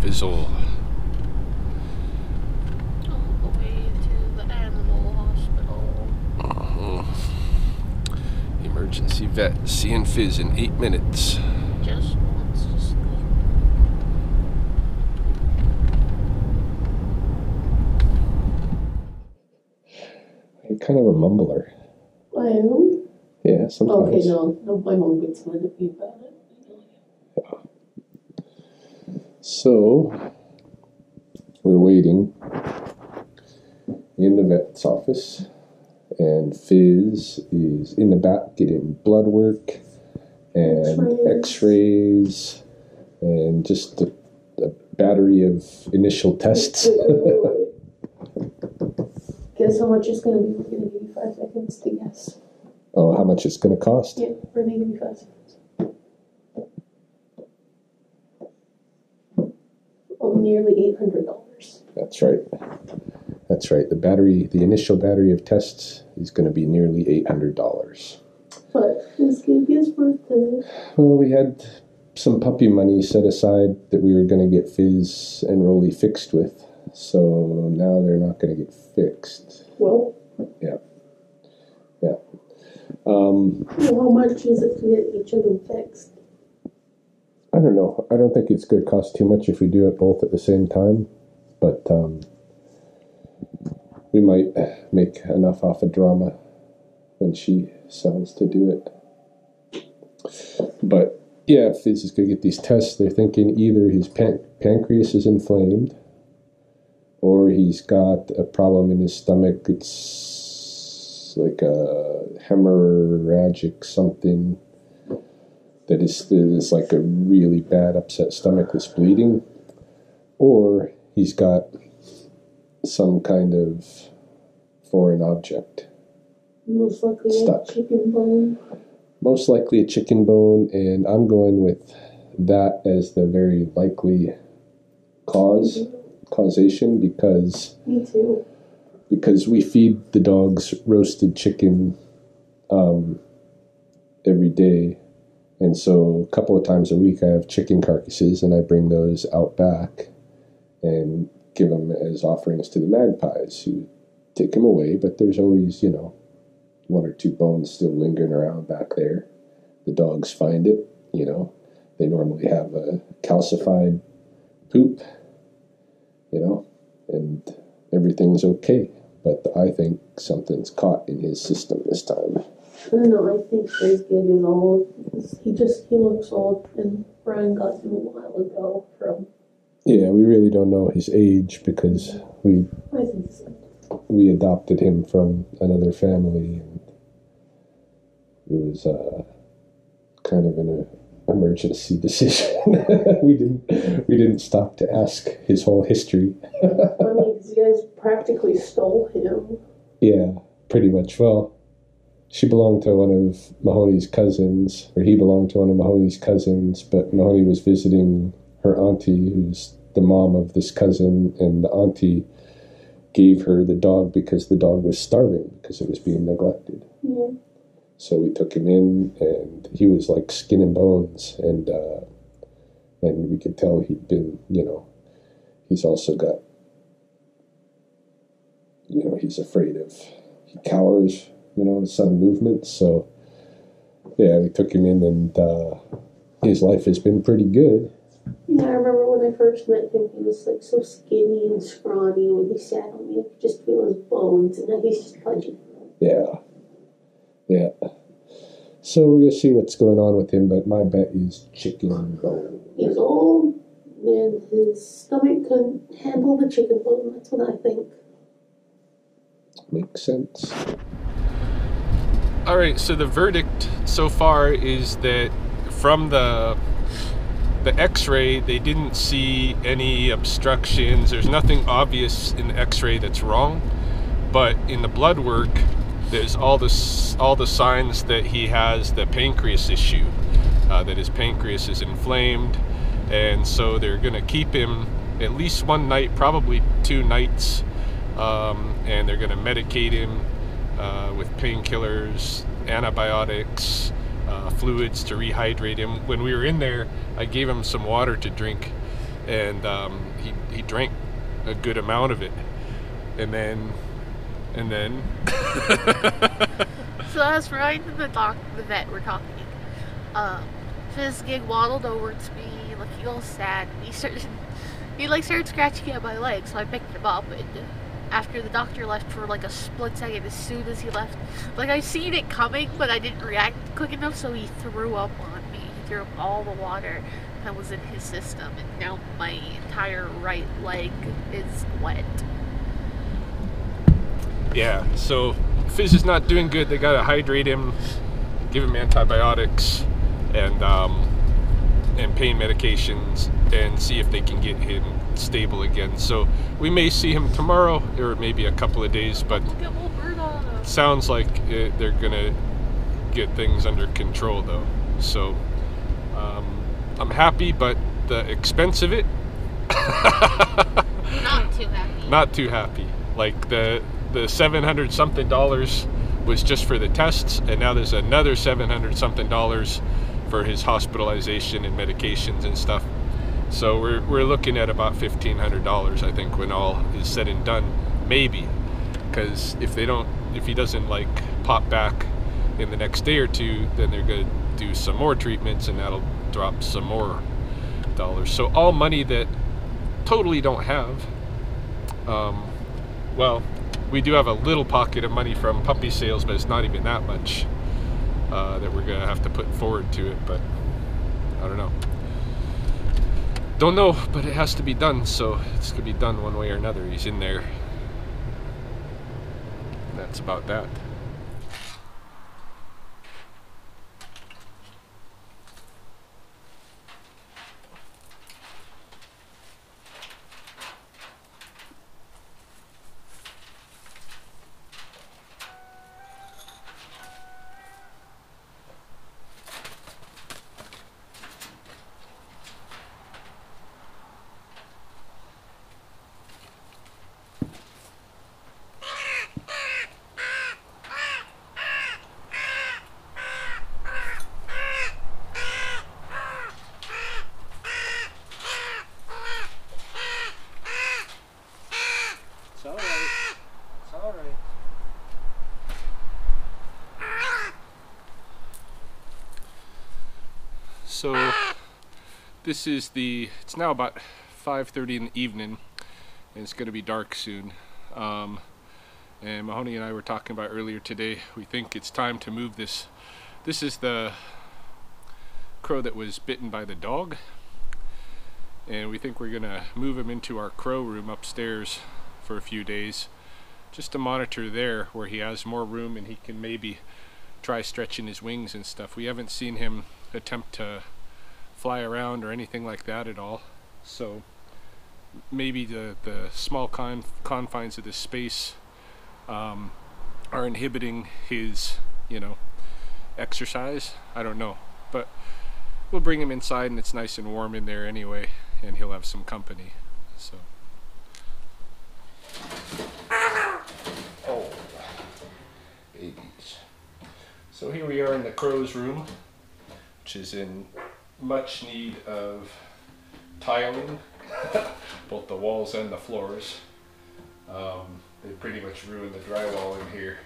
Fizzle. On the way to the animal hospital. Emergency vet seeing Fizz in 8 minutes. Just wants to sleep. You're kind of a mumbler. I am? Yeah, sometimes. Okay, no, my mom gets mad at me about it. So, we're waiting in the vet's office, and Fizz is in the back getting blood work and x-rays and just a battery of initial tests. Guess how much it's going to be? We're going to give you 5 seconds to guess. Oh, how much it's going to cost? Yeah, we're going to give you 5 seconds. Oh, nearly $800. That's right. That's right. The initial battery of tests is going to be nearly $800. But it's going to be his birthday. Well, we had some puppy money set aside that we were going to get Fizz and Rolly fixed with. So now they're not going to get fixed. Well. Yeah. Well, how much is it to get each of them fixed? I don't know. I don't think it's going to cost too much if we do it both at the same time. But we might make enough off of drama when she sells to do it. But yeah, Fizz is going to get these tests. They're thinking either his pancreas is inflamed or he's got a problem in his stomach. It's like a hemorrhagic something that is like a really bad upset stomach that's bleeding, or he's got some kind of foreign object. Most likely stuck. A chicken bone. Most likely a chicken bone, and I'm going with that as the very likely causation because... Me too. Because we feed the dogs roasted chicken every day. And so a couple of times a week I have chicken carcasses and I bring those out back and give them as offerings to the magpies who take them away. But there's always, 1 or 2 bones still lingering around back there. The dogs find it, They normally have a calcified poop, and everything's okay. But I think something's caught in his system this time. I don't know, I think Fizgig is old. He looks old, and Brian got him a while ago from... Yeah, we really don't know his age because I think so. We adopted him from another family, and it was kind of an emergency decision. we didn't stop to ask his whole history. I mean, you guys practically stole him. Yeah, pretty much. Well, she belonged to one of Mahoney's cousins, or he belonged to one of Mahoney's cousins, but Mahoney was visiting her auntie, who's the mom of this cousin, and the auntie gave her the dog because the dog was starving because it was being neglected. Yeah. So we took him in, and he was like skin and bones, and we could tell he'd been, he's also got, he's afraid of, he cowers, sudden movements. So, yeah, we took him in, and his life has been pretty good. Yeah, I remember when I first met him, he was like so skinny and scrawny. When he sat on me, I could just feel his bones, and now he's just pudgy. Yeah. So we're going to see what's going on with him, but my bet is chicken bone. He's old, and his stomach couldn't handle the chicken bone. That's what I think. Makes sense. All right, so the verdict so far is that from the x-ray, they didn't see any obstructions. There's nothing obvious in the x-ray that's wrong, but in the blood work, there's all the signs that he has the pancreas issue, that his pancreas is inflamed, and so they're going to keep him at least 1 night, probably 2 nights, and they're going to medicate him with painkillers, antibiotics, fluids to rehydrate him. When we were in there, I gave him some water to drink, and he drank a good amount of it, and then So as Ryan and the vet were talking, Fizgig waddled over to me looking all sad. He started scratching at my leg, so I picked him up, and after the doctor left for like a split second, as soon as he left, like I seen it coming, but I didn't react quick enough, so he threw up on me. He threw up all the water that was in his system, and now my entire right leg is wet. yeah, so Fizz is not doing good. They gotta hydrate him, give him antibiotics, and pain medications, and see if they can get him stable again. So we may see him tomorrow, or maybe a couple of days, but it sounds like they're gonna get things under control though. So I'm happy, but the expense of it, Not too happy. not too happy. Like the $700 something was just for the tests, and now there's another $700 something for his hospitalization and medications and stuff. So we're looking at about $1,500, I think, when all is said and done, maybe. Because if he doesn't like pop back in the next day or two, then they're gonna do some more treatments, and that'll drop some more dollars. So all money that totally don't have. Well, we do have a little pocket of money from puppy sales, but it's not even that much that we're gonna have to put forward to it. But I don't know. Don't know, but it has to be done, so it's gonna be done one way or another. He's in there. That's about that. It's all right. It's all right. So this is it's now about 5:30 in the evening, and it's going to be dark soon. And Mahoney and I were talking about earlier today, we think it's time to move this. This is the crow that was bitten by the dog, and we think we're going to move him into our crow room upstairs for a few days, just to monitor there, where he has more room and he can maybe try stretching his wings and stuff. We haven't seen him attempt to fly around or anything like that at all, so maybe the small confines of this space are inhibiting his, exercise. I don't know, but we'll bring him inside, and it's nice and warm in there anyway, and he'll have some company. So oh, babies. So here we are in the crow's room, which is in much need of tiling, both the walls and the floors. They pretty much ruined the drywall in here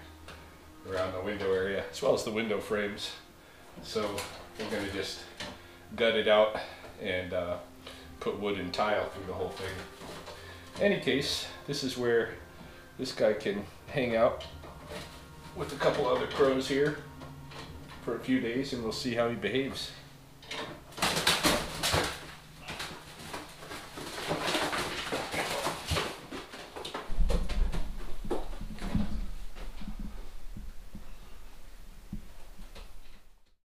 around the window area, as well as the window frames. So we're going to just gut it out and put wood and tile through the whole thing. Any case, this is where this guy can hang out with a couple other crows here for a few days, and we'll see how he behaves.